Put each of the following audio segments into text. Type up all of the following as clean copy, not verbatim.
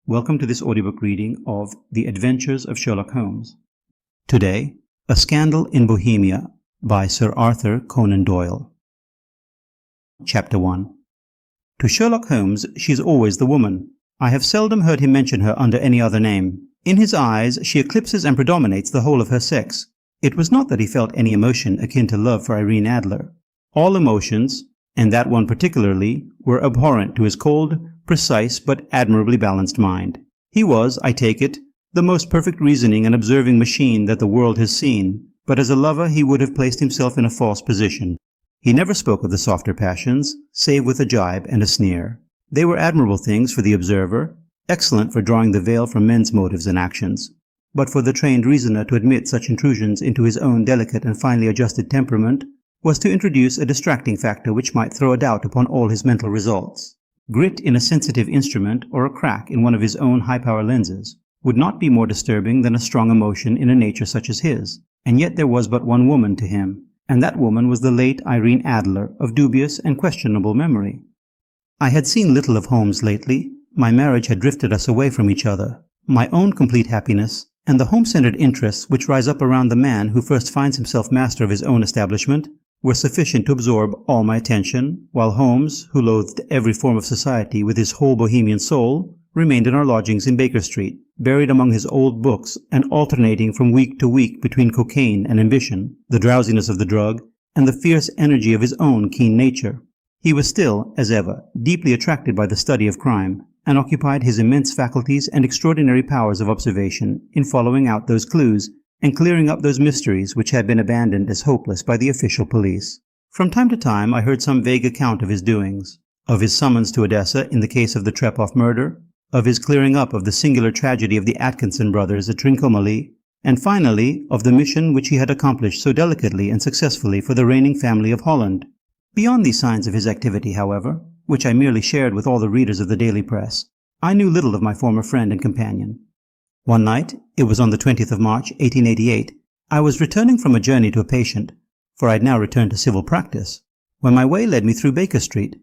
Welcome to this audiobook reading of The Adventures of Sherlock Holmes. Today, A Scandal in Bohemia by Sir Arthur Conan Doyle. Chapter 1. To Sherlock Holmes, she is always the woman. I have seldom heard him mention her under any other name. In his eyes, she eclipses and predominates the whole of her sex. It was not that he felt any emotion akin to love for Irene Adler. All emotions, and that one particularly, were abhorrent to his cold, precise but admirably balanced mind. He was, I take it, the most perfect reasoning and observing machine that the world has seen, but as a lover he would have placed himself in a false position. He never spoke of the softer passions, save with a jibe and a sneer. They were admirable things for the observer, excellent for drawing the veil from men's motives and actions. But for the trained reasoner to admit such intrusions into his own delicate and finely adjusted temperament was to introduce a distracting factor which might throw a doubt upon all his mental results. Grit in a sensitive instrument or a crack in one of his own high-power lenses would not be more disturbing than a strong emotion in a nature such as his, and yet there was but one woman to him, and that woman was the late Irene Adler of dubious and questionable memory. I had seen little of Holmes lately. My marriage had drifted us away from each other. My own complete happiness, and the home-centered interests which rise up around the man who first finds himself master of his own establishment, were sufficient to absorb all my attention, while Holmes, who loathed every form of society with his whole Bohemian soul, remained in our lodgings in Baker Street, buried among his old books and alternating from week to week between cocaine and ambition, the drowsiness of the drug, and the fierce energy of his own keen nature. He was still, as ever, deeply attracted by the study of crime, and occupied his immense faculties and extraordinary powers of observation in following out those clues and clearing up those mysteries which had been abandoned as hopeless by the official police. From time to time I heard some vague account of his doings, of his summons to Odessa in the case of the Trepoff murder, of his clearing up of the singular tragedy of the Atkinson brothers at Trincomalee, and finally of the mission which he had accomplished so delicately and successfully for the reigning family of Holland. Beyond these signs of his activity, however, which I merely shared with all the readers of the daily press, I knew little of my former friend and companion. One night, it was on the 20th of March, 1888, I was returning from a journey to a patient, for I had now returned to civil practice, when my way led me through Baker Street.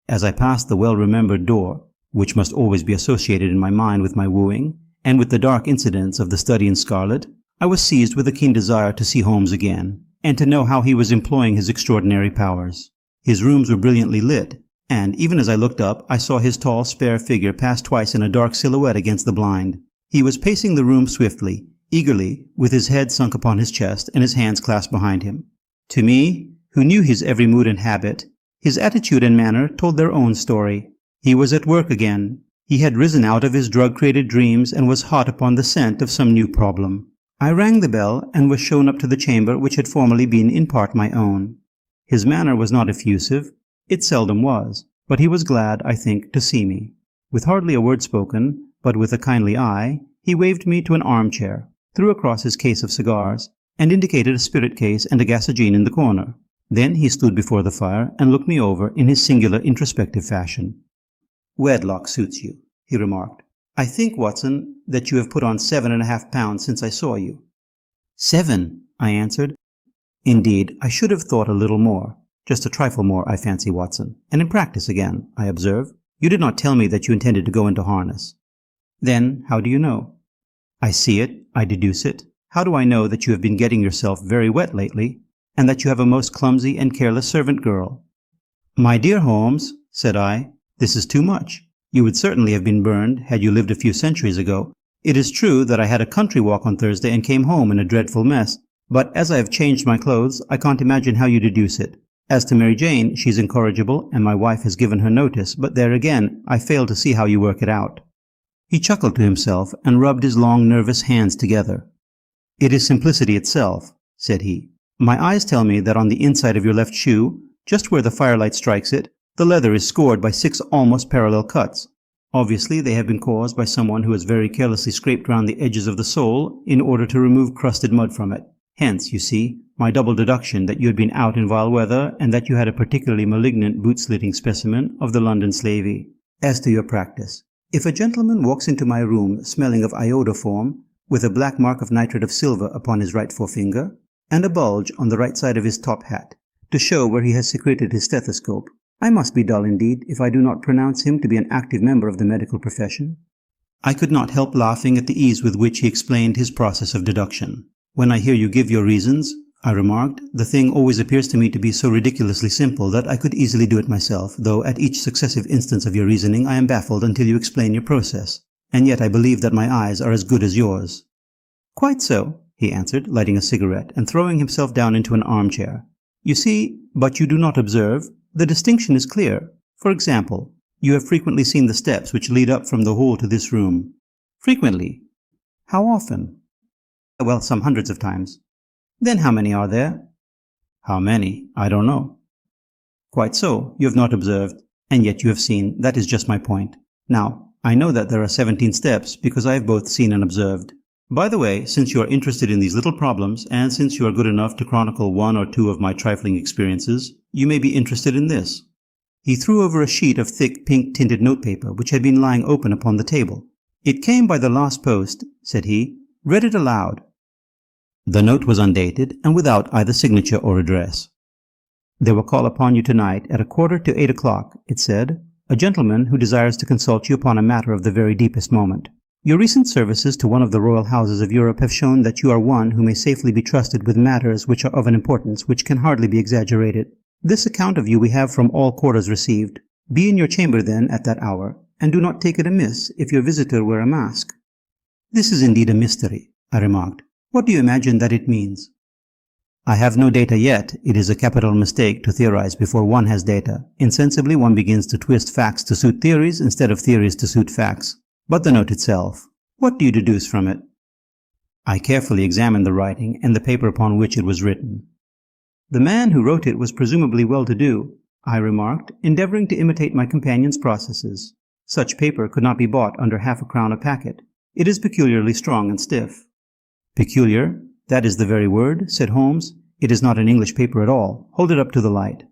As I passed the well-remembered door, which must always be associated in my mind with my wooing, and with the dark incidents of the study in scarlet, I was seized with a keen desire to see Holmes again, and to know how he was employing his extraordinary powers. His rooms were brilliantly lit, and even as I looked up, I saw his tall, spare figure pass twice in a dark silhouette against the blind. He was pacing the room swiftly, eagerly, with his head sunk upon his chest and his hands clasped behind him. To me, who knew his every mood and habit, his attitude and manner told their own story. He was at work again. He had risen out of his drug-created dreams and was hot upon the scent of some new problem. I rang the bell and was shown up to the chamber which had formerly been in part my own. His manner was not effusive. It seldom was, but he was glad, I think, to see me. With hardly a word spoken, but with a kindly eye, he waved me to an armchair, threw across his case of cigars, and indicated a spirit case and a gasogene in the corner. Then he stood before the fire and looked me over in his singular introspective fashion. "Wedlock suits you," he remarked. "I think, Watson, that you have put on 7.5 pounds since I saw you." "7," I answered. "Indeed, I should have thought a little more. Just a trifle more, I fancy, Watson. And in practice again, I observe. You did not tell me that you intended to go into harness." "Then how do you know?" "I see it, I deduce it. How do I know that you have been getting yourself very wet lately, and that you have a most clumsy and careless servant girl?" "My dear Holmes," said I, "this is too much. You would certainly have been burned had you lived a few centuries ago. It is true that I had a country walk on Thursday and came home in a dreadful mess, but as I have changed my clothes, I can't imagine how you deduce it. As to Mary Jane, she's incorrigible, and my wife has given her notice, but there again, I fail to see how you work it out." He chuckled to himself and rubbed his long, nervous hands together. "It is simplicity itself," said he. "My eyes tell me that on the inside of your left shoe, just where the firelight strikes it, the leather is scored by 6 almost parallel cuts. Obviously, they have been caused by someone who has very carelessly scraped round the edges of the sole in order to remove crusted mud from it. Hence, you see, my double deduction that you had been out in vile weather and that you had a particularly malignant boot-slitting specimen of the London slavey. As to your practice, if a gentleman walks into my room smelling of iodoform, with a black mark of nitrate of silver upon his right forefinger, and a bulge on the right side of his top hat, to show where he has secreted his stethoscope, I must be dull indeed if I do not pronounce him to be an active member of the medical profession. I could not help laughing at the ease with which he explained his process of deduction. "When I hear you give your reasons," I remarked, "the thing always appears to me to be so ridiculously simple that I could easily do it myself, though at each successive instance of your reasoning I am baffled until you explain your process. And yet I believe that my eyes are as good as yours." "Quite so," he answered, lighting a cigarette and throwing himself down into an armchair. "You see, but you do not observe. The distinction is clear. For example, you have frequently seen the steps which lead up from the hall to this room." "Frequently." "How often?" "Well, some hundreds of times." "Then how many are there?" "How many? I don't know." "Quite so. You have not observed, and yet you have seen. That is just my point. Now, I know that there are 17 steps because I have both seen and observed. By the way, since you are interested in these little problems, and since you are good enough to chronicle one or two of my trifling experiences, you may be interested in this." He threw over a sheet of thick pink-tinted notepaper which had been lying open upon the table. "It came by the last post," said he. "Read it aloud." The note was undated and without either signature or address. "There will call upon you tonight at 7:45, it said, "a gentleman who desires to consult you upon a matter of the very deepest moment. Your recent services to one of the royal houses of Europe have shown that you are one who may safely be trusted with matters which are of an importance which can hardly be exaggerated. This account of you we have from all quarters received. Be in your chamber then at that hour, and do not take it amiss if your visitor wear a mask." "This is indeed a mystery," I remarked. "What do you imagine that it means?" "I have no data yet. It is a capital mistake to theorize before one has data. Insensibly one begins to twist facts to suit theories instead of theories to suit facts. But the note itself, what do you deduce from it?" I carefully examined the writing and the paper upon which it was written. "The man who wrote it was presumably well-to-do," I remarked, endeavoring to imitate my companion's processes. "Such paper could not be bought under half-a-crown a packet. It is peculiarly strong and stiff." "Peculiar? That is the very word," said Holmes. "It is not an English paper at all. Hold it up to the light."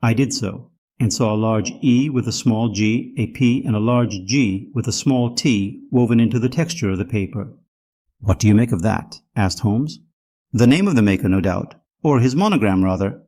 I did so, and saw a large E with a small g, a P, and a large G with a small t woven into the texture of the paper. "What do you make of that?" asked Holmes. "The name of the maker, no doubt. Or his monogram, rather."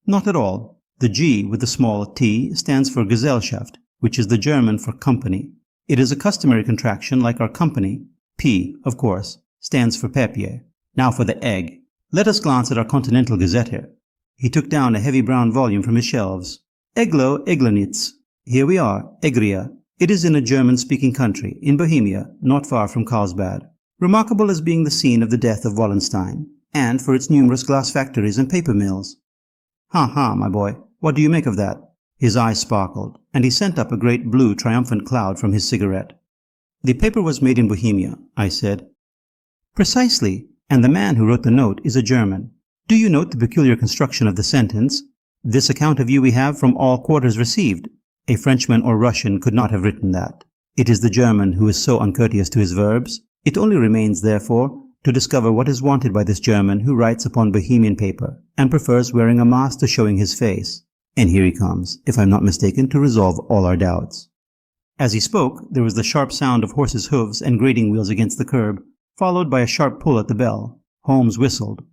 "Not at all. The G with the small t stands for Gesellschaft, which is the German for company. It is a customary contraction like our company. P, of course, stands for papier. Now for the egg. Let us glance at our Continental Gazette here." He took down a heavy brown volume from his shelves. "Eglo Eglanitz. Here we are, Egria. It is in a German-speaking country, in Bohemia, not far from Carlsbad. Remarkable as being the scene of the death of Wallenstein, and for its numerous glass factories and paper mills." "Ha, ha, my boy, what do you make of that?" His eyes sparkled, and he sent up a great blue triumphant cloud from his cigarette. "The paper was made in Bohemia," I said. "Precisely, and the man who wrote the note is a German. Do you note the peculiar construction of the sentence? 'This account of you we have from all quarters received.' A Frenchman or Russian could not have written that. It is the German who is so uncourteous to his verbs. It only remains, therefore, to discover what is wanted by this German who writes upon Bohemian paper, and prefers wearing a mask to showing his face. And here he comes, if I am not mistaken, to resolve all our doubts." As he spoke, there was the sharp sound of horses' hooves and grating wheels against the curb, followed by a sharp pull at the bell. Holmes whistled.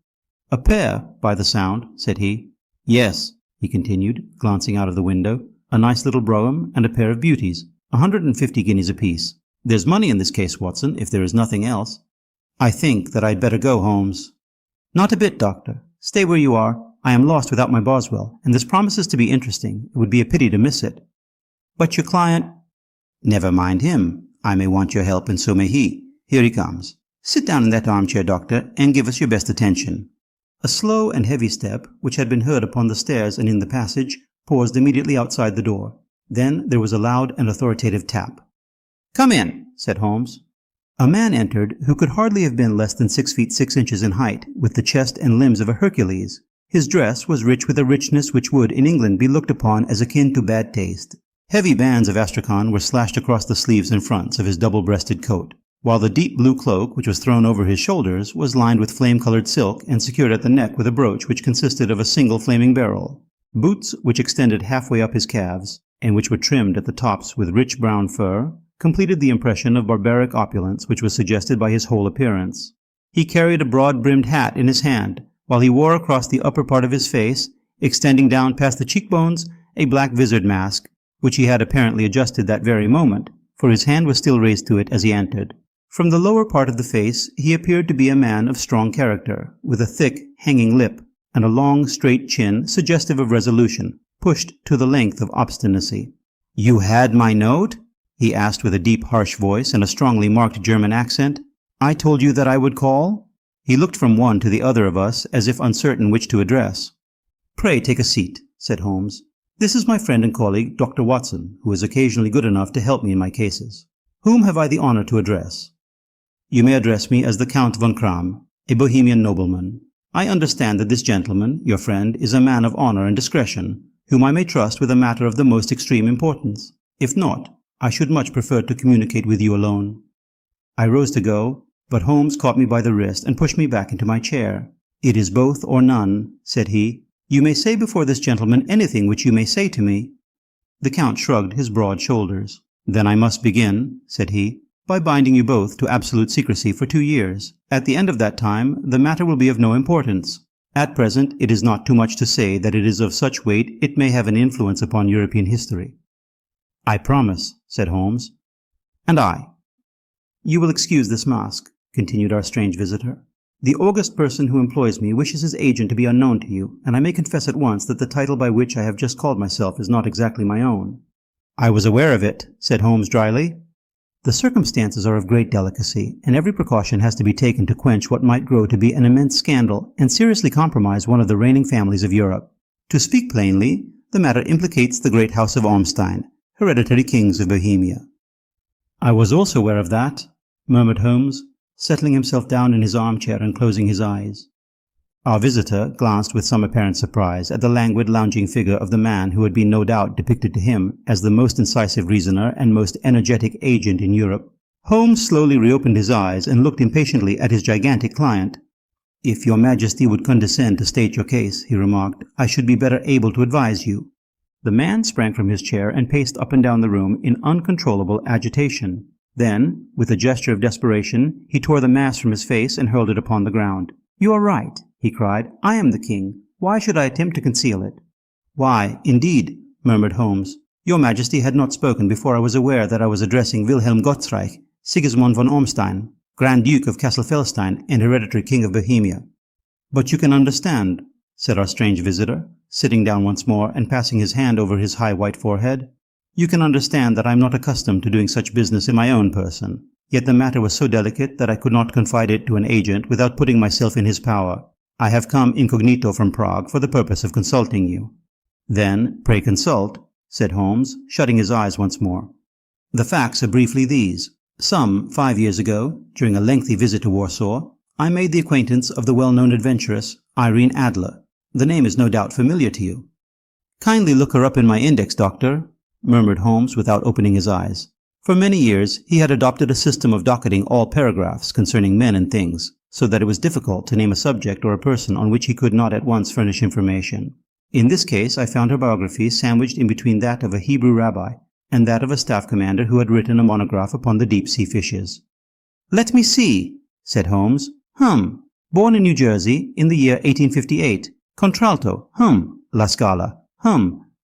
"A pair, by the sound," said he. "Yes," he continued, glancing out of the window. "A nice little brougham and a pair of beauties. 150 guineas apiece. There's money in this case, Watson, if there is nothing else." "I think that I'd better go, Holmes." "Not a bit, Doctor. Stay where you are. I am lost without my Boswell, and this promises to be interesting. It would be a pity to miss it." "But your client—" "Never mind him. I may want your help, and so may he. Here he comes. Sit down in that armchair, Doctor, and give us your best attention." A slow and heavy step, which had been heard upon the stairs and in the passage, paused immediately outside the door. Then there was a loud and authoritative tap. "Come in," said Holmes. A man entered who could hardly have been less than 6 feet 6 inches in height, with the chest and limbs of a Hercules. His dress was rich with a richness which would, in England, be looked upon as akin to bad taste. Heavy bands of astrakhan were slashed across the sleeves and fronts of his double-breasted coat, while the deep blue cloak, which was thrown over his shoulders, was lined with flame-colored silk and secured at the neck with a brooch which consisted of a single flaming barrel. Boots, which extended halfway up his calves, and which were trimmed at the tops with rich brown fur, completed the impression of barbaric opulence which was suggested by his whole appearance. He carried a broad-brimmed hat in his hand, while he wore across the upper part of his face, extending down past the cheekbones, a black vizard mask, which he had apparently adjusted that very moment, for his hand was still raised to it as he entered. From the lower part of the face he appeared to be a man of strong character, with a thick, hanging lip, and a long, straight chin suggestive of resolution, pushed to the length of obstinacy. "You had my note?" he asked with a deep, harsh voice and a strongly marked German accent. "I told you that I would call?" He looked from one to the other of us as if uncertain which to address. "Pray take a seat," said Holmes. "This is my friend and colleague, Dr. Watson, who is occasionally good enough to help me in my cases. Whom have I the honor to address?" "You may address me as the Count von Kram, a Bohemian nobleman. I understand that this gentleman, your friend, is a man of honor and discretion, whom I may trust with a matter of the most extreme importance. If not, I should much prefer to communicate with you alone." I rose to go, but Holmes caught me by the wrist and pushed me back into my chair. "It is both or none," said he. "You may say before this gentleman anything which you may say to me." The Count shrugged his broad shoulders. "Then I must begin," said he, "by binding you both to absolute secrecy for 2 years. At the end of that time, the matter will be of no importance. At present, it is not too much to say that it is of such weight it may have an influence upon European history." "I promise," said Holmes. "And I." "You will excuse this mask," continued our strange visitor. "The august person who employs me wishes his agent to be unknown to you, and I may confess at once that the title by which I have just called myself is not exactly my own." "I was aware of it," said Holmes dryly. "The circumstances are of great delicacy, and every precaution has to be taken to quench what might grow to be an immense scandal and seriously compromise one of the reigning families of Europe. To speak plainly, the matter implicates the great house of Ormstein, hereditary kings of Bohemia." "I was also aware of that," murmured Holmes, settling himself down in his armchair and closing his eyes. Our visitor glanced with some apparent surprise at the languid, lounging figure of the man who had been no doubt depicted to him as the most incisive reasoner and most energetic agent in Europe. Holmes slowly reopened his eyes and looked impatiently at his gigantic client. "If your Majesty would condescend to state your case," he remarked, "I should be better able to advise you." The man sprang from his chair and paced up and down the room in uncontrollable agitation. Then, with a gesture of desperation, he tore the mask from his face and hurled it upon the ground. "You are right," he cried. "I am the king. Why should I attempt to conceal it?" "Why, indeed," murmured Holmes. "Your Majesty had not spoken before I was aware that I was addressing Wilhelm Gottsreich, Sigismund von Ormstein, Grand Duke of Cassel-Felstein and hereditary King of Bohemia." "But you can understand," said our strange visitor, sitting down once more and passing his hand over his high white forehead. "You can understand that I am not accustomed to doing such business in my own person. Yet the matter was so delicate that I could not confide it to an agent without putting myself in his power. I have come incognito from Prague for the purpose of consulting you." "Then, pray consult," said Holmes, shutting his eyes once more. "The facts are briefly these. Some 5 years ago, during a lengthy visit to Warsaw, I made the acquaintance of the well-known adventuress Irene Adler. The name is no doubt familiar to you." "Kindly look her up in my index, Doctor," murmured Holmes without opening his eyes. For many years he had adopted a system of docketing all paragraphs concerning men and things, so that it was difficult to name a subject or a person on which he could not at once furnish information. In this case I found her biography sandwiched in between that of a Hebrew rabbi and that of a staff commander who had written a monograph upon the deep-sea fishes. "Let me see," said Holmes. Born in New Jersey in the year 1858. Contralto. La Scala.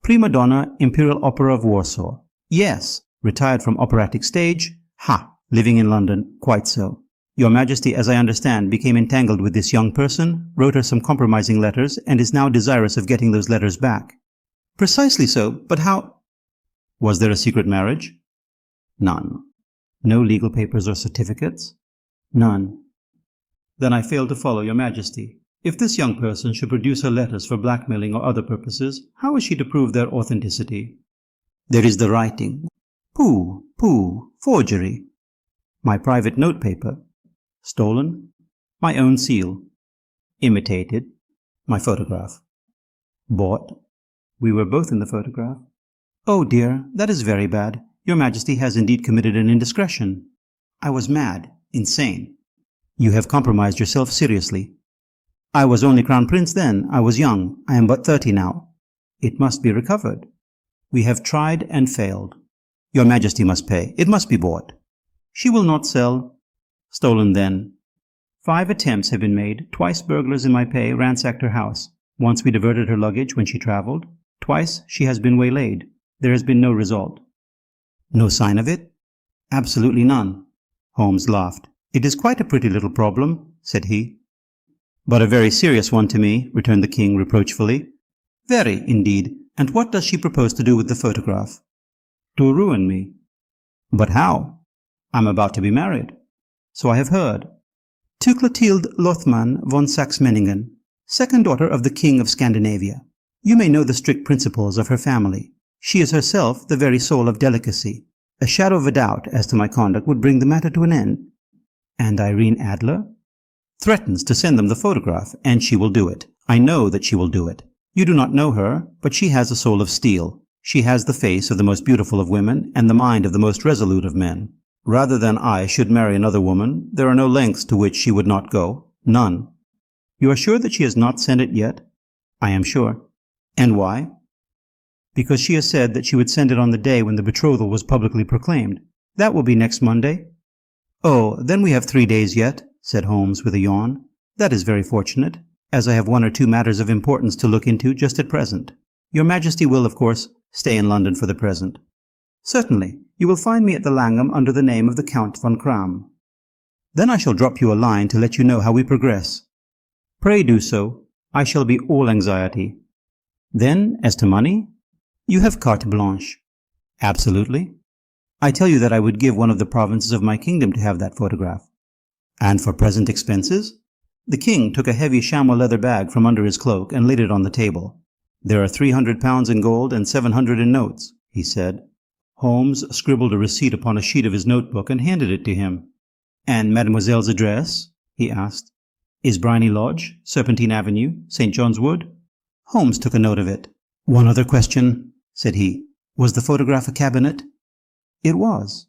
Prima donna, Imperial Opera of Warsaw. Yes. Retired from operatic stage. Living in London. Quite so. Your Majesty, as I understand, became entangled with this young person, wrote her some compromising letters, and is now desirous of getting those letters back." "Precisely so, but how—" "Was there a secret marriage?" "None." "No legal papers or certificates?" "None." "Then I fail to follow, Your Majesty. If this young person should produce her letters for blackmailing or other purposes, how is she to prove their authenticity?" "There is the writing." Pooh, forgery." "My private notepaper." "Stolen?" "My own seal." "Imitated." "My photograph." "Bought?" "We were both in the photograph." "Oh dear, that is very bad. Your Majesty has indeed committed an indiscretion." "I was mad, insane." "You have compromised yourself seriously." "I was only Crown Prince then. I was young. I am but 30 now." "It must be recovered." "We have tried and failed." "Your Majesty must pay. It must be bought." "She will not sell." "Stolen then." 5 attempts have been made. Twice burglars in my pay ransacked her house. Once we diverted her luggage when she travelled. Twice she has been waylaid. There has been no result." "No sign of it?" Absolutely none. Holmes laughed. It is quite a pretty little problem, said he. But a very serious one to me, returned the king reproachfully. Very, indeed. And what does she propose to do with the photograph? To ruin me. But how? I'm about to be married. So I have heard. To Clotilde Lothman von Saxe-Meiningen, second daughter of the King of Scandinavia. You may know the strict principles of her family. She is herself the very soul of delicacy. A shadow of a doubt as to my conduct would bring the matter to an end. And Irene Adler? Threatens to send them the photograph, and she will do it. I know that she will do it. You do not know her, but she has a soul of steel. She has the face of the most beautiful of women, and the mind of the most resolute of men. Rather than I should marry another woman, there are no lengths to which she would not go. None. You are sure that she has not sent it yet? I am sure. And why? Because she has said that she would send it on the day when the betrothal was publicly proclaimed. That will be next Monday. Oh, then we have 3 days yet, said Holmes with a yawn. That is very fortunate, as I have 1 or 2 matters of importance to look into just at present. Your Majesty will, of course, stay in London for the present. Certainly. You will find me at the Langham under the name of the Count von Kram. Then I shall drop you a line to let you know how we progress. Pray do so. I shall be all anxiety. Then, as to money, you have carte blanche. Absolutely. I tell you that I would give one of the provinces of my kingdom to have that photograph. And for present expenses? The king took a heavy chamois leather bag from under his cloak and laid it on the table. There are 300 pounds in gold and 700 in notes, he said. Holmes scribbled a receipt upon a sheet of his notebook and handed it to him. And mademoiselle's address? He asked. Is Briney Lodge, Serpentine Avenue, St. John's Wood? Holmes took a note of it. One other question, said he. Was the photograph a cabinet? It was.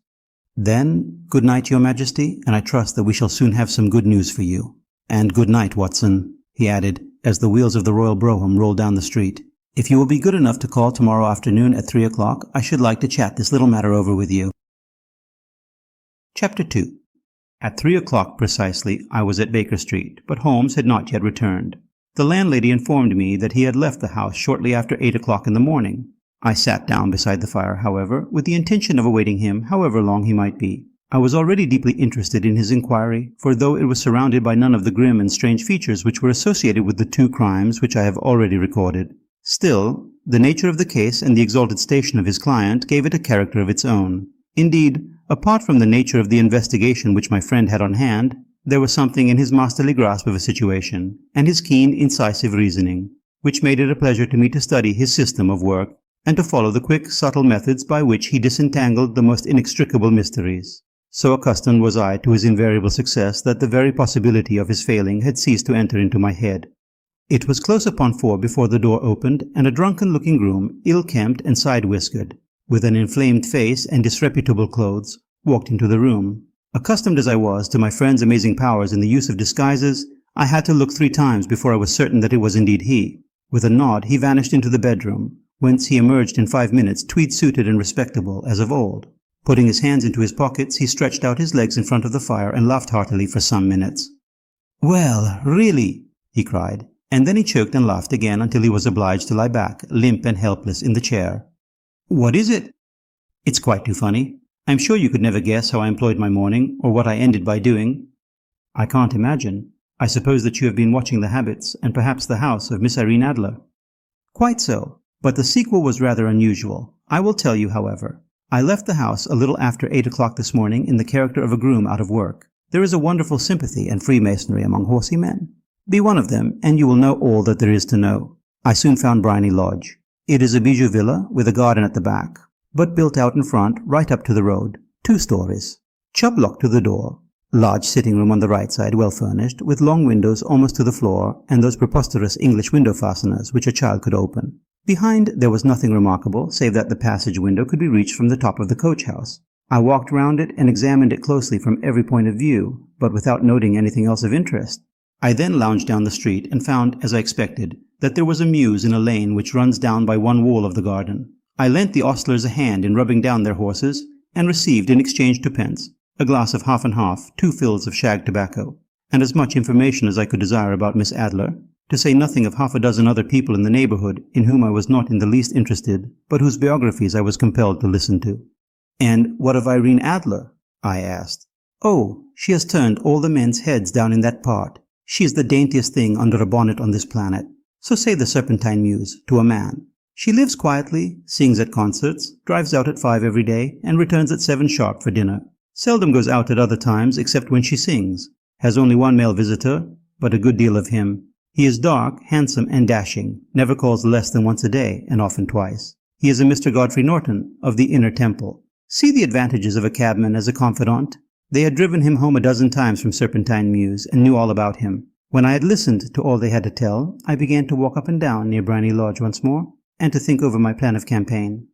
Then, good night, Your Majesty, and I trust that we shall soon have some good news for you. And good night, Watson, he added, as the wheels of the Royal Brougham rolled down the street. If you will be good enough to call tomorrow afternoon at 3 o'clock, I should like to chat this little matter over with you. Chapter 2. At 3 o'clock precisely, I was at Baker Street, but Holmes had not yet returned. The landlady informed me that he had left the house shortly after 8 o'clock in the morning. I sat down beside the fire, however, with the intention of awaiting him, however long he might be. I was already deeply interested in his inquiry, for though it was surrounded by none of the grim and strange features which were associated with the 2 crimes which I have already recorded, still, the nature of the case and the exalted station of his client gave it a character of its own. Indeed, apart from the nature of the investigation which my friend had on hand, there was something in his masterly grasp of a situation, and his keen, incisive reasoning, which made it a pleasure to me to study his system of work, and to follow the quick, subtle methods by which he disentangled the most inextricable mysteries. So accustomed was I to his invariable success that the very possibility of his failing had ceased to enter into my head. It was close upon 4 before the door opened, and a drunken-looking groom, ill-kempt and side-whiskered, with an inflamed face and disreputable clothes, walked into the room. Accustomed as I was to my friend's amazing powers in the use of disguises, I had to look 3 times before I was certain that it was indeed he. With a nod he vanished into the bedroom, whence he emerged in 5 minutes tweed-suited and respectable, as of old. Putting his hands into his pockets, he stretched out his legs in front of the fire and laughed heartily for some minutes. "Well, really," he cried, and then he choked and laughed again until he was obliged to lie back, limp and helpless, in the chair. "What is it?" "It's quite too funny. I'm sure you could never guess how I employed my morning, or what I ended by doing." "I can't imagine. I suppose that you have been watching the habits, and perhaps the house, of Miss Irene Adler." "Quite so, but the sequel was rather unusual. I will tell you, however. I left the house a little after 8 o'clock this morning in the character of a groom out of work. There is a wonderful sympathy and freemasonry among horsey men. Be one of them, and you will know all that there is to know. I soon found Briney Lodge. It is a bijou villa with a garden at the back, but built out in front right up to the road, 2 stories. Chubb lock to the door. Large sitting room on the right side, well furnished, with long windows almost to the floor, and those preposterous English window fasteners which a child could open. Behind there was nothing remarkable, save that the passage window could be reached from the top of the coach-house. I walked round it and examined it closely from every point of view, but without noting anything else of interest. I then lounged down the street and found, as I expected, that there was a mews in a lane which runs down by one wall of the garden. I lent the ostlers a hand in rubbing down their horses, and received in exchange 2 pence, a glass of half and half, 2 fills of shag tobacco, and as much information as I could desire about Miss Adler, to say nothing of 6 other people in the neighborhood in whom I was not in the least interested, but whose biographies I was compelled to listen to. And what of Irene Adler? I asked. Oh, she has turned all the men's heads down in that part. She is the daintiest thing under a bonnet on this planet. So say the Serpentine Muse, to a man. She lives quietly, sings at concerts, drives out at 5 every day, and returns at 7 sharp for dinner. Seldom goes out at other times except when she sings. Has only one male visitor, but a good deal of him. He is dark, handsome, and dashing, never calls less than once a day, and often twice. He is a Mr. Godfrey Norton, of the Inner Temple. See the advantages of a cabman as a confidant. They had driven him home a dozen times from Serpentine Mews, and knew all about him. When I had listened to all they had to tell, I began to walk up and down near Briny Lodge once more, and to think over my plan of campaign.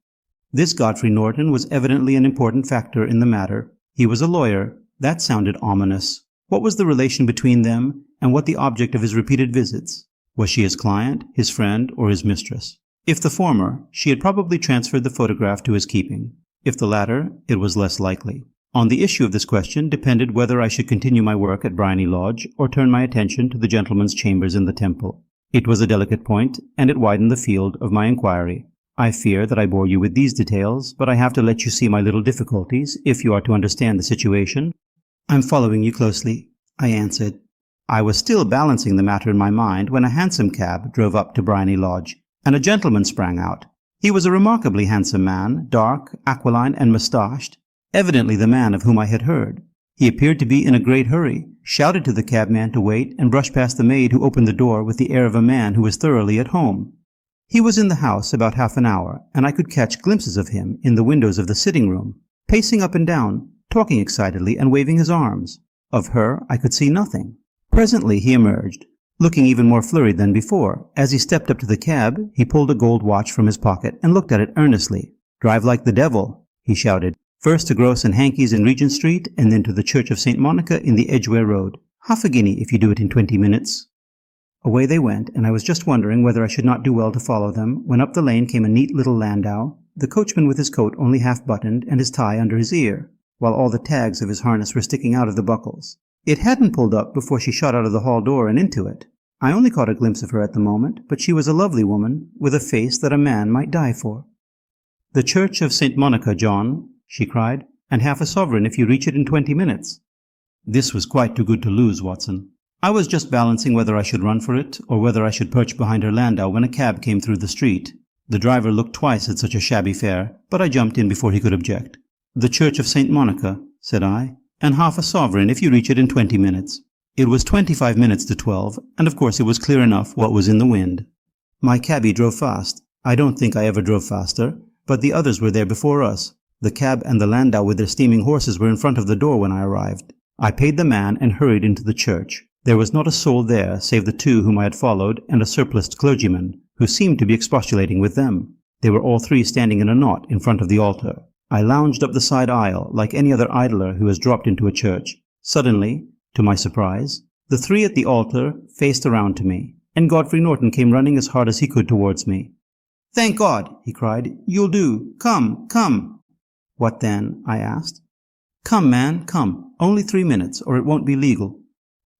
This Godfrey Norton was evidently an important factor in the matter. He was a lawyer. That sounded ominous. What was the relation between them, and what the object of his repeated visits? Was she his client, his friend, or his mistress? If the former, she had probably transferred the photograph to his keeping. If the latter, it was less likely. On the issue of this question depended whether I should continue my work at Briny Lodge or turn my attention to the gentleman's chambers in the Temple. It was a delicate point, and it widened the field of my inquiry. I fear that I bore you with these details, but I have to let you see my little difficulties if you are to understand the situation. I'm following you closely, I answered. I was still balancing the matter in my mind when a hansom cab drove up to Briny Lodge, and a gentleman sprang out. He was a remarkably handsome man, dark, aquiline, and moustached, evidently the man of whom I had heard. He appeared to be in a great hurry, shouted to the cabman to wait, and brushed past the maid who opened the door with the air of a man who was thoroughly at home. He was in the house about half an hour, and I could catch glimpses of him in the windows of the sitting room, pacing up and down, talking excitedly and waving his arms. Of her I could see nothing. Presently he emerged, looking even more flurried than before. As he stepped up to the cab, he pulled a gold watch from his pocket and looked at it earnestly. "Drive like the devil," he shouted. "First to Gross and Hankey's in Regent Street, and then to the Church of St. Monica in the Edgware Road. Half a guinea if you do it in 20 minutes. Away they went, and I was just wondering whether I should not do well to follow them, when up the lane came a neat little landau, the coachman with his coat only half buttoned and his tie under his ear, while all the tags of his harness were sticking out of the buckles. It hadn't pulled up before she shot out of the hall door and into it. I only caught a glimpse of her at the moment, but she was a lovely woman, with a face that a man might die for. "The Church of St. Monica, John," she cried, "and half a sovereign if you reach it in 20 minutes. This was quite too good to lose, Watson. I was just balancing whether I should run for it, or whether I should perch behind her landau when a cab came through the street. The driver looked twice at such a shabby fare, but I jumped in before he could object. "The Church of St. Monica," said I, "and half a sovereign if you reach it in 20 minutes. It was 25 minutes to 12, and of course it was clear enough what was in the wind. My cabby drove fast. I don't think I ever drove faster, but the others were there before us. The cab and the landau with their steaming horses were in front of the door when I arrived. I paid the man and hurried into the church. There was not a soul there save the two whom I had followed and a surpliced clergyman, who seemed to be expostulating with them. They were all three standing in a knot in front of the altar. I lounged up the side aisle like any other idler who has dropped into a church. Suddenly, to my surprise, the three at the altar faced around to me, and Godfrey Norton came running as hard as he could towards me. "Thank God!" he cried. "You'll do. Come, come!" "What then?" I asked. "Come, man, come. Only 3 minutes, or it won't be legal."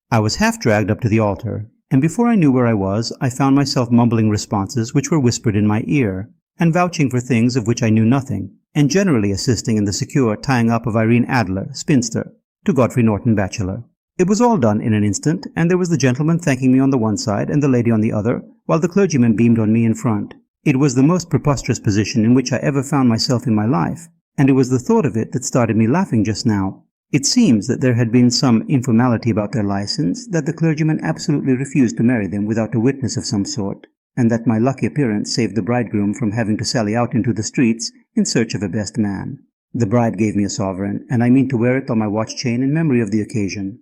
I was half dragged up to the altar, and before I knew where I was, I found myself mumbling responses which were whispered in my ear, and vouching for things of which I knew nothing, and generally assisting in the secure tying up of Irene Adler, spinster, to Godfrey Norton, bachelor. It was all done in an instant, and there was the gentleman thanking me on the one side and the lady on the other, while the clergyman beamed on me in front. It was the most preposterous position in which I ever found myself in my life, and it was the thought of it that started me laughing just now. It seems that there had been some informality about their license, that the clergyman absolutely refused to marry them without a witness of some sort, and that my lucky appearance saved the bridegroom from having to sally out into the streets in search of a best man. The bride gave me a sovereign, and I mean to wear it on my watch chain in memory of the occasion.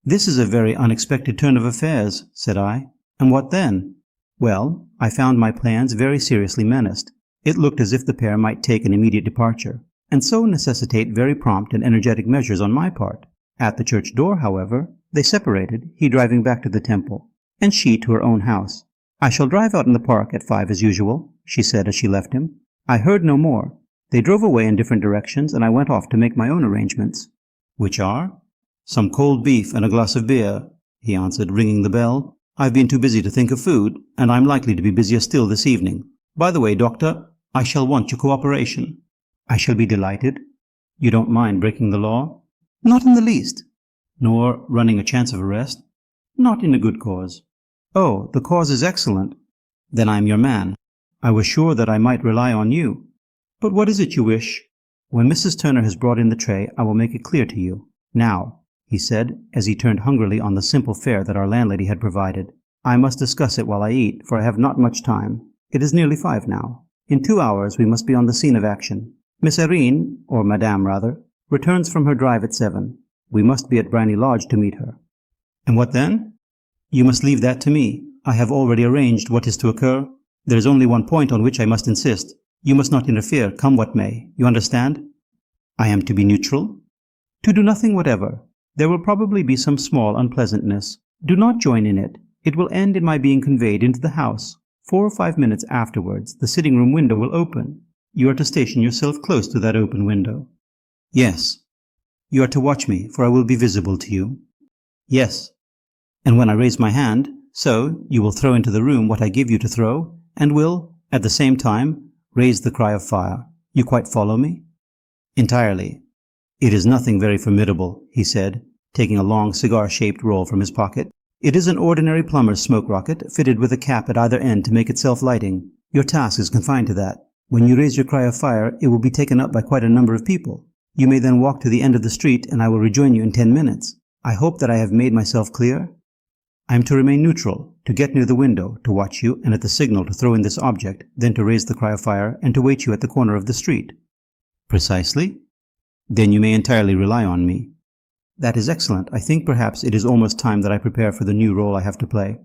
"This is a very unexpected turn of affairs," said I. "And what then?" "Well, I found my plans very seriously menaced. It looked as if the pair might take an immediate departure, and so necessitate very prompt and energetic measures on my part. At the church door, however, they separated, he driving back to the temple, and she to her own house. "I shall drive out in the park at 5 as usual," she said as she left him. I heard no more. They drove away in different directions, and I went off to make my own arrangements. "Which are?" "Some cold beef and a glass of beer," he answered, ringing the bell. "I've been too busy to think of food, and I'm likely to be busier still this evening. By the way, Doctor, I shall want your cooperation." "I shall be delighted." You don't mind breaking the law? Not in the least. Nor running a chance of arrest? Not in a good cause. Oh, the cause is excellent. Then I am your man. I was sure that I might rely on you. But what is it you wish? When Mrs. Turner has brought in the tray, I will make it clear to you. Now, he said, as he turned hungrily on the simple fare that our landlady had provided, I must discuss it while I eat, for I have not much time. It is nearly 5 now. In 2 hours we must be on the scene of action. Miss Irene, or Madame rather, returns from her drive at 7. We must be at Briny Lodge to meet her. And what then? You must leave that to me. I have already arranged what is to occur. There is only one point on which I must insist. You must not interfere, come what may. You understand? I am to be neutral? To do nothing whatever. There will probably be some small unpleasantness. Do not join in it. It will end in my being conveyed into the house. 4 or 5 minutes afterwards, the sitting-room window will open. You are to station yourself close to that open window. Yes. You are to watch me, for I will be visible to you. Yes. And when I raise my hand, so, you will throw into the room what I give you to throw, and will, at the same time, raise the cry of fire. You quite follow me? Entirely. It is nothing very formidable, he said, taking a long cigar-shaped roll from his pocket. It is an ordinary plumber's smoke rocket, fitted with a cap at either end to make it self-lighting. Your task is confined to that. When you raise your cry of fire, it will be taken up by quite a number of people. You may then walk to the end of the street, and I will rejoin you in 10 minutes. I hope that I have made myself clear. I am to remain neutral, to get near the window, to watch you, and at the signal to throw in this object, then to raise the cry of fire, and to wait you at the corner of the street. Precisely. Then you may entirely rely on me. That is excellent. I think perhaps it is almost time that I prepare for the new role I have to play.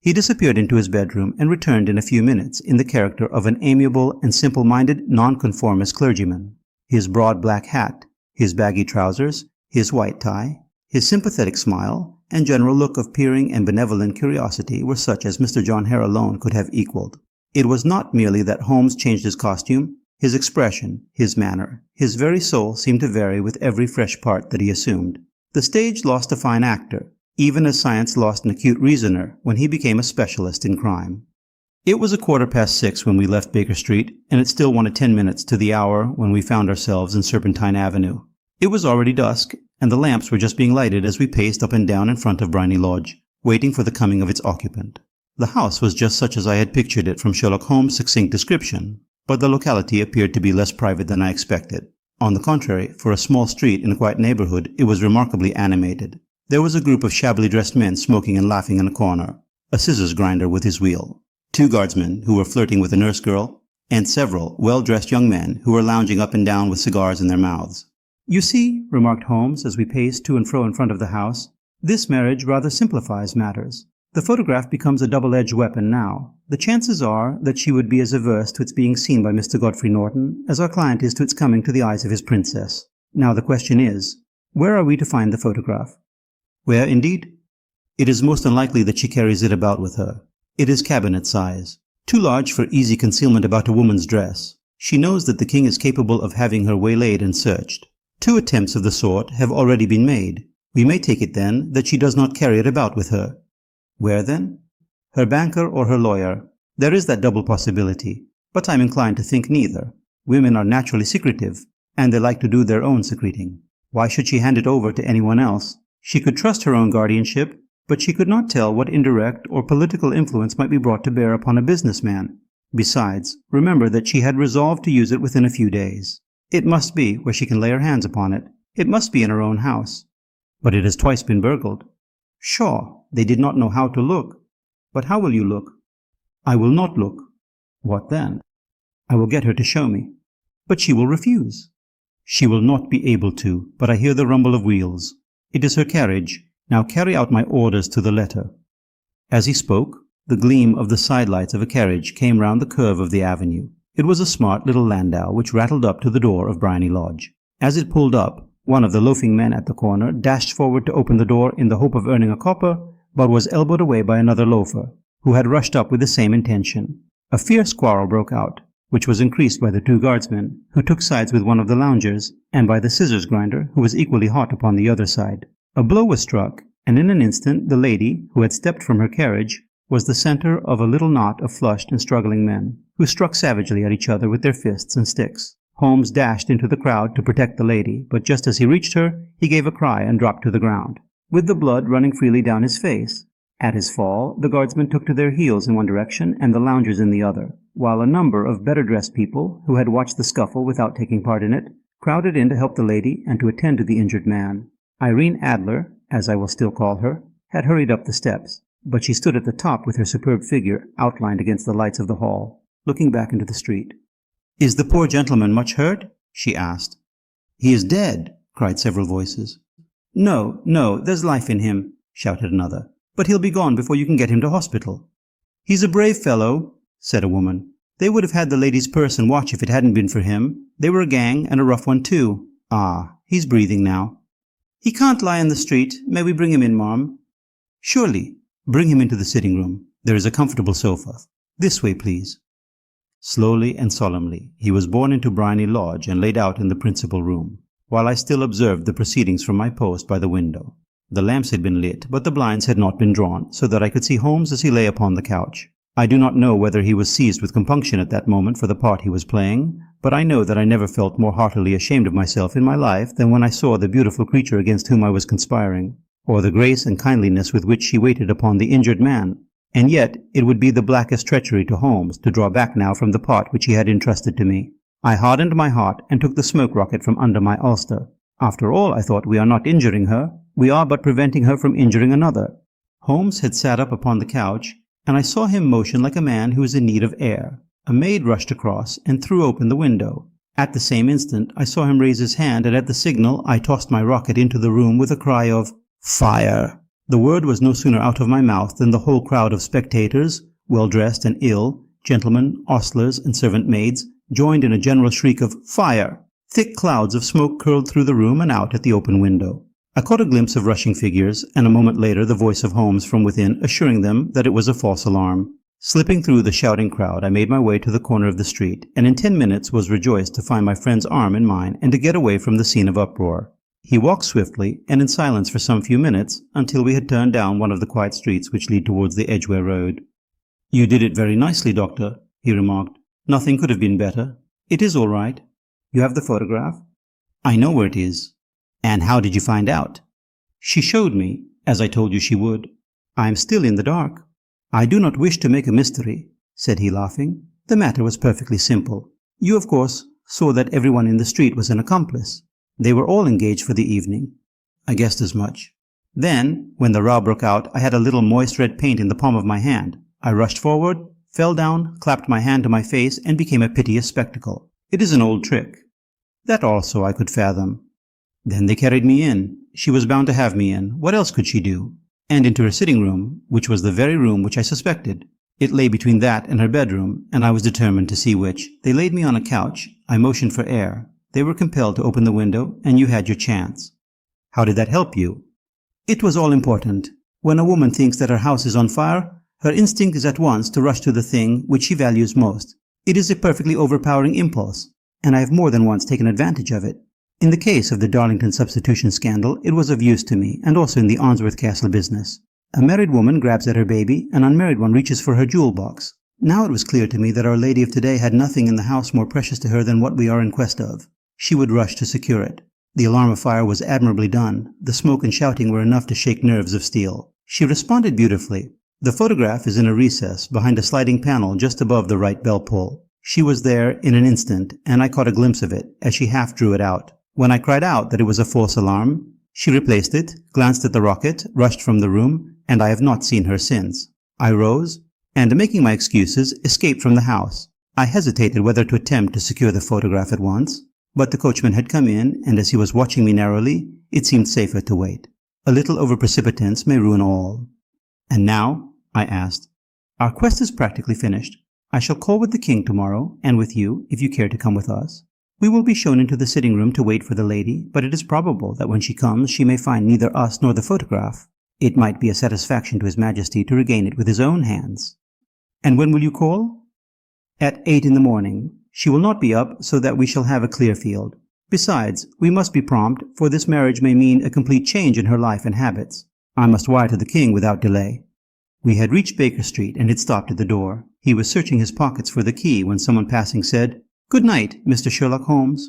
He disappeared into his bedroom and returned in a few minutes in the character of an amiable and simple-minded nonconformist clergyman. His broad black hat, his baggy trousers, his white tie, his sympathetic smile, and general look of peering and benevolent curiosity were such as Mr. John Hare alone could have equalled. It was not merely that Holmes changed his costume. His expression, his manner, his very soul seemed to vary with every fresh part that he assumed. The stage lost a fine actor, even as science lost an acute reasoner when he became a specialist in crime. It was 6:15 when we left Baker Street, and it still wanted 10 minutes to the hour when we found ourselves in Serpentine Avenue. It was already dusk, and the lamps were just being lighted as we paced up and down in front of Briny Lodge, waiting for the coming of its occupant. The house was just such as I had pictured it from Sherlock Holmes' succinct description, but the locality appeared to be less private than I expected. On the contrary, for a small street in a quiet neighborhood, it was remarkably animated. There was a group of shabbily dressed men smoking and laughing in a corner, a scissors grinder with his wheel, 2 guardsmen who were flirting with a nurse girl, and several well-dressed young men who were lounging up and down with cigars in their mouths. You see, remarked Holmes as we paced to and fro in front of the house, this marriage rather simplifies matters. The photograph becomes a double-edged weapon now. The chances are that she would be as averse to its being seen by Mr. Godfrey Norton as our client is to its coming to the eyes of his princess. Now the question is, where are we to find the photograph? Where, indeed? It is most unlikely that she carries it about with her. It is cabinet size, too large for easy concealment about a woman's dress. She knows that the king is capable of having her waylaid and searched. 2 attempts of the sort have already been made. We may take it, then, that she does not carry it about with her. Where, then? Her banker or her lawyer. There is that double possibility, but I'm inclined to think neither. Women are naturally secretive, and they like to do their own secreting. Why should she hand it over to anyone else? She could trust her own guardianship, but she could not tell what indirect or political influence might be brought to bear upon a businessman. Besides, remember that she had resolved to use it within a few days. It must be where she can lay her hands upon it. It must be in her own house. But it has twice been burgled. Sure, they did not know how to look. But how will you look? I will not look. What then? I will get her to show me. But she will refuse. She will not be able to, but I hear the rumble of wheels. It is her carriage. Now carry out my orders to the letter. As he spoke, the gleam of the sidelights of a carriage came round the curve of the avenue. It was a smart little landau which rattled up to the door of Briny Lodge. As it pulled up, one of the loafing men at the corner dashed forward to open the door in the hope of earning a copper, but was elbowed away by another loafer, who had rushed up with the same intention. A fierce quarrel broke out, which was increased by the 2 guardsmen, who took sides with one of the loungers, and by the scissors grinder, who was equally hot upon the other side. A blow was struck, and in an instant the lady, who had stepped from her carriage, was the center of a little knot of flushed and struggling men, who struck savagely at each other with their fists and sticks. Holmes dashed into the crowd to protect the lady, but just as he reached her, he gave a cry and dropped to the ground, with the blood running freely down his face. At his fall, the guardsmen took to their heels in one direction and the loungers in the other, while a number of better-dressed people, who had watched the scuffle without taking part in it, crowded in to help the lady and to attend to the injured man. Irene Adler, as I will still call her, had hurried up the steps, but she stood at the top with her superb figure outlined against the lights of the hall, looking back into the street. "Is the poor gentleman much hurt?" she asked. "He is dead," cried several voices. "No, no, there's life in him," shouted another. "But he'll be gone before you can get him to hospital." "He's a brave fellow," said a woman. "They would have had the lady's purse and watch if it hadn't been for him. They were a gang, and a rough one too. Ah, he's breathing now." "He can't lie in the street. May we bring him in, ma'am?" "Surely. Bring him into the sitting room. There is a comfortable sofa. This way, please." Slowly and solemnly he was borne into Briony Lodge and laid out in the principal room, while I still observed the proceedings from my post by the window. The lamps had been lit, but the blinds had not been drawn, so that I could see Holmes as he lay upon the couch. I do not know whether he was seized with compunction at that moment for the part he was playing, but I know that I never felt more heartily ashamed of myself in my life than when I saw the beautiful creature against whom I was conspiring, or the grace and kindliness with which she waited upon the injured man. And yet it would be the blackest treachery to Holmes to draw back now from the part which he had entrusted to me. I hardened my heart and took the smoke rocket from under my ulster. After all, I thought, we are not injuring her. We are but preventing her from injuring another. Holmes had sat up upon the couch, and I saw him motion like a man who is in need of air. A maid rushed across and threw open the window. At the same instant I saw him raise his hand, and at the signal I tossed my rocket into the room with a cry of "Fire!" The word was no sooner out of my mouth than the whole crowd of spectators, well-dressed and ill, gentlemen, ostlers, and servant-maids, joined in a general shriek of "Fire!" Thick clouds of smoke curled through the room and out at the open window. I caught a glimpse of rushing figures, and a moment later the voice of Holmes from within assuring them that it was a false alarm. Slipping through the shouting crowd, I made my way to the corner of the street, and in 10 minutes was rejoiced to find my friend's arm in mine and to get away from the scene of uproar. He walked swiftly and in silence for some few minutes, until we had turned down one of the quiet streets which lead towards the Edgware Road. "You did it very nicely, Doctor," he remarked. "Nothing could have been better. It is all right. You have the photograph?" "I know where it is." "And how did you find out?" "She showed me, as I told you she would. I am still in the dark." "I do not wish to make a mystery," said he, laughing. "The matter was perfectly simple. You, of course, saw that everyone in the street was an accomplice. They were all engaged for the evening." "I guessed as much." "Then, when the row broke out, I had a little moist red paint in the palm of my hand. I rushed forward, fell down, clapped my hand to my face, and became a piteous spectacle. It is an old trick." "That also I could fathom." "Then they carried me in. She was bound to have me in. What else could she do? And into her sitting room, which was the very room which I suspected. It lay between that and her bedroom, and I was determined to see which. They laid me on a couch. I motioned for air. They were compelled to open the window, and you had your chance." "How did that help you?" "It was all important. When a woman thinks that her house is on fire, her instinct is at once to rush to the thing which she values most. It is a perfectly overpowering impulse, and I have more than once taken advantage of it. In the case of the Darlington substitution scandal, it was of use to me, and also in the Arnsworth Castle business. A married woman grabs at her baby, an unmarried one reaches for her jewel box. Now it was clear to me that Our Lady of today had nothing in the house more precious to her than what we are in quest of. She would rush to secure it. The alarm of fire was admirably done. The smoke and shouting were enough to shake nerves of steel. She responded beautifully. The photograph is in a recess behind a sliding panel just above the right bell pull. She was there in an instant, and I caught a glimpse of it as she half drew it out. When I cried out that it was a false alarm, she replaced it, glanced at the rocket, rushed from the room, and I have not seen her since. I rose, and making my excuses, escaped from the house. I hesitated whether to attempt to secure the photograph at once, but the coachman had come in, and as he was watching me narrowly, it seemed safer to wait. A little over-precipitance may ruin all. "And now?" I asked. "Our quest is practically finished. I shall call with the king tomorrow, and with you, if you care to come with us. We will be shown into the sitting room to wait for the lady, but it is probable that when she comes she may find neither us nor the photograph. It might be a satisfaction to His Majesty to regain it with his own hands." "And when will you call?" "At 8 in the morning. She will not be up, so that we shall have a clear field. Besides, we must be prompt, for this marriage may mean a complete change in her life and habits. I must wire to the king without delay." We had reached Baker Street and had stopped at the door. He was searching his pockets for the key when someone passing said, Good night, Mr. Sherlock Holmes."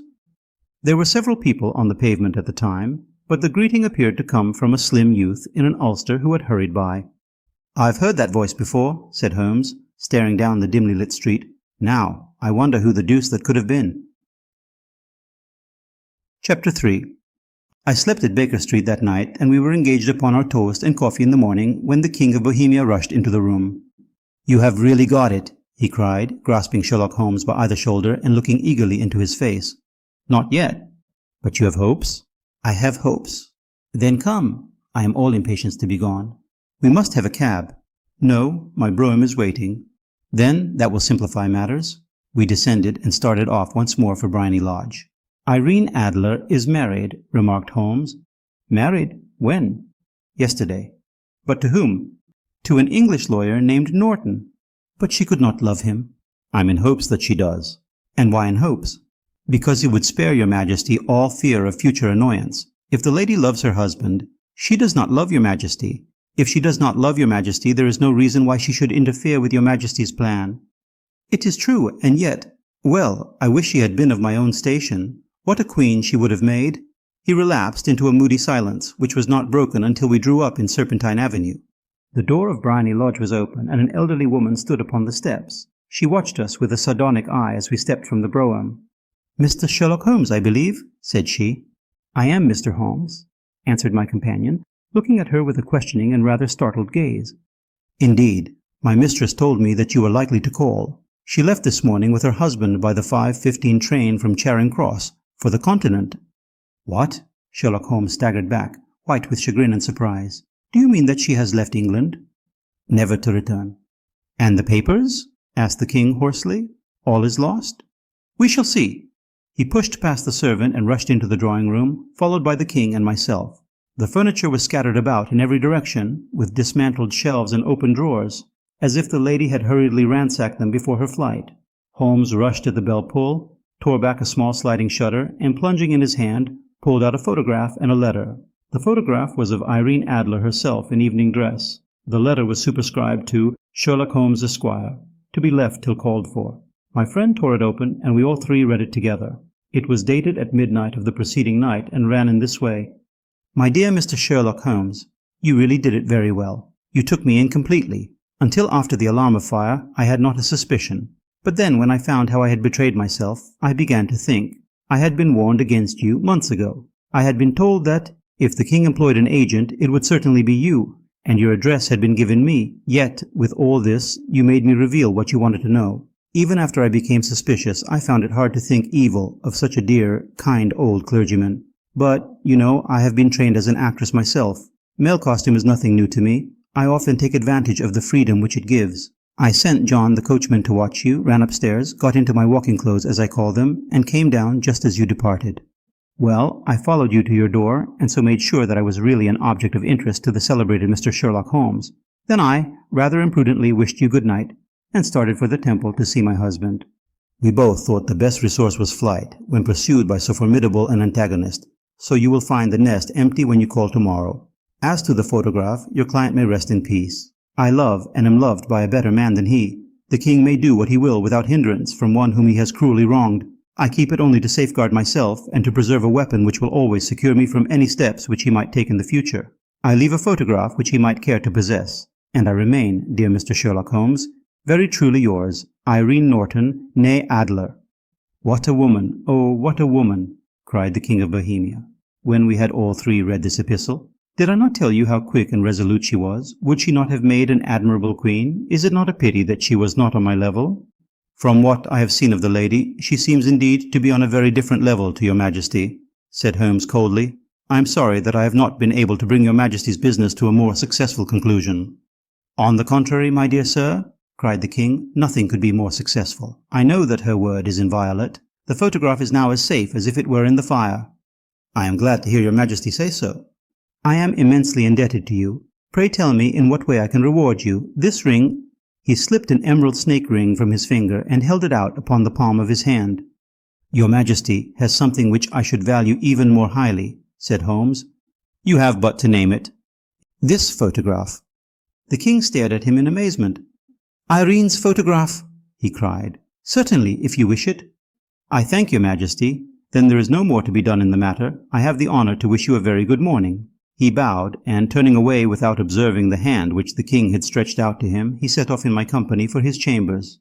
There were several people on the pavement at the time, but the greeting appeared to come from a slim youth in an ulster who had hurried by. "I've heard that voice before," said Holmes, staring down the dimly lit street. "Now, I wonder who the deuce that could have been." Chapter 3. I slept at Baker Street that night, and we were engaged upon our toast and coffee in the morning when the King of Bohemia rushed into the room. "You have really got it," he cried, grasping Sherlock Holmes by either shoulder and looking eagerly into his face. "Not yet." "But you have hopes?" "I have hopes." "Then come. I am all impatience to be gone." "We must have a cab." "No, my brougham is waiting." "Then that will simplify matters." We descended and started off once more for Briony Lodge. "Irene Adler is married," remarked Holmes. "Married? When?" "Yesterday." "But to whom?" "To an English lawyer named Norton." "But she could not love him." "I'm in hopes that she does." "And why in hopes?" "Because it would spare your Majesty all fear of future annoyance. If the lady loves her husband, she does not love your Majesty. If she does not love your Majesty, there is no reason why she should interfere with your Majesty's plan." "It is true, and yet— Well, I wish she had been of my own station. What a queen she would have made!" He relapsed into a moody silence, which was not broken until we drew up in Serpentine Avenue. The door of Briony Lodge was open, and an elderly woman stood upon the steps. She watched us with a sardonic eye as we stepped from the brougham. "Mr. Sherlock Holmes, I believe," said she. "I am Mr. Holmes," answered my companion, looking at her with a questioning and rather startled gaze. "Indeed. My mistress told me that you were likely to call. She left this morning with her husband by the 5:15 train from Charing Cross for the Continent." "What?" Sherlock Holmes staggered back, white with chagrin and surprise. "Do you mean that she has left England?" "Never to return." "And the papers?" asked the king hoarsely. "All is lost?" "We shall see." He pushed past the servant and rushed into the drawing-room, followed by the king and myself. The furniture was scattered about in every direction, with dismantled shelves and open drawers, as if the lady had hurriedly ransacked them before her flight. Holmes rushed at the bell-pull, tore back a small sliding shutter, and plunging in his hand, pulled out a photograph and a letter. The photograph was of Irene Adler herself in evening dress. The letter was superscribed to Sherlock Holmes, Esquire, to be left till called for. My friend tore it open, and we all three read it together. It was dated at midnight of the preceding night, and ran in this way. "My dear Mr. Sherlock Holmes, you really did it very well. You took me in completely. Until after the alarm of fire, I had not a suspicion. But then, when I found how I had betrayed myself, I began to think. I had been warned against you months ago. I had been told that, if the king employed an agent, it would certainly be you, and your address had been given me. Yet, with all this, you made me reveal what you wanted to know. Even after I became suspicious, I found it hard to think evil of such a dear, kind old clergyman. But, you know, I have been trained as an actress myself. Male costume is nothing new to me. I often take advantage of the freedom which it gives. I sent John the coachman to watch you, ran upstairs, got into my walking clothes as I call them, and came down just as you departed. Well, I followed you to your door, and so made sure that I was really an object of interest to the celebrated Mr. Sherlock Holmes. Then I, rather imprudently, wished you good night, and started for the Temple to see my husband. We both thought the best resource was flight, when pursued by so formidable an antagonist, so you will find the nest empty when you call tomorrow. As to the photograph, your client may rest in peace. I love and am loved by a better man than he. The king may do what he will without hindrance from one whom he has cruelly wronged. I keep it only to safeguard myself and to preserve a weapon which will always secure me from any steps which he might take in the future. I leave a photograph which he might care to possess, and I remain, dear Mr. Sherlock Holmes, very truly yours, Irene Norton, née Adler. What a woman, oh, what a woman, cried the King of Bohemia, when we had all three read this epistle. Did I not tell you how quick and resolute she was? Would she not have made an admirable queen? Is it not a pity that she was not on my level? From what I have seen of the lady, she seems indeed to be on a very different level to your Majesty, said Holmes coldly. I am sorry that I have not been able to bring your Majesty's business to a more successful conclusion. On the contrary, my dear sir, cried the king, nothing could be more successful. I know that her word is inviolate. The photograph is now as safe as if it were in the fire. I am glad to hear your Majesty say so. I am immensely indebted to you. Pray tell me in what way I can reward you. This ring— He slipped an emerald snake ring from his finger and held it out upon the palm of his hand. Your Majesty has something which I should value even more highly, said Holmes. You have but to name it. This photograph. The king stared at him in amazement. Irene's photograph, he cried. Certainly, if you wish it. "I thank your Majesty. Then there is no more to be done in the matter. I have the honor to wish you a very good morning." He bowed, and turning away without observing the hand which the king had stretched out to him, he set off in my company for his chambers.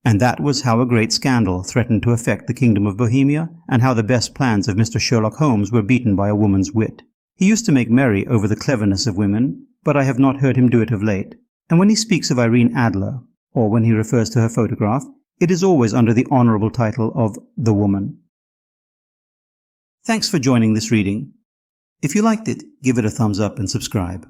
And that was how a great scandal threatened to affect the kingdom of Bohemia, and how the best plans of Mr. Sherlock Holmes were beaten by a woman's wit. He used to make merry over the cleverness of women, but I have not heard him do it of late. And when he speaks of Irene Adler, or when he refers to her photograph, it is always under the honorable title of The Woman. Thanks for joining this reading. If you liked it, give it a thumbs up and subscribe.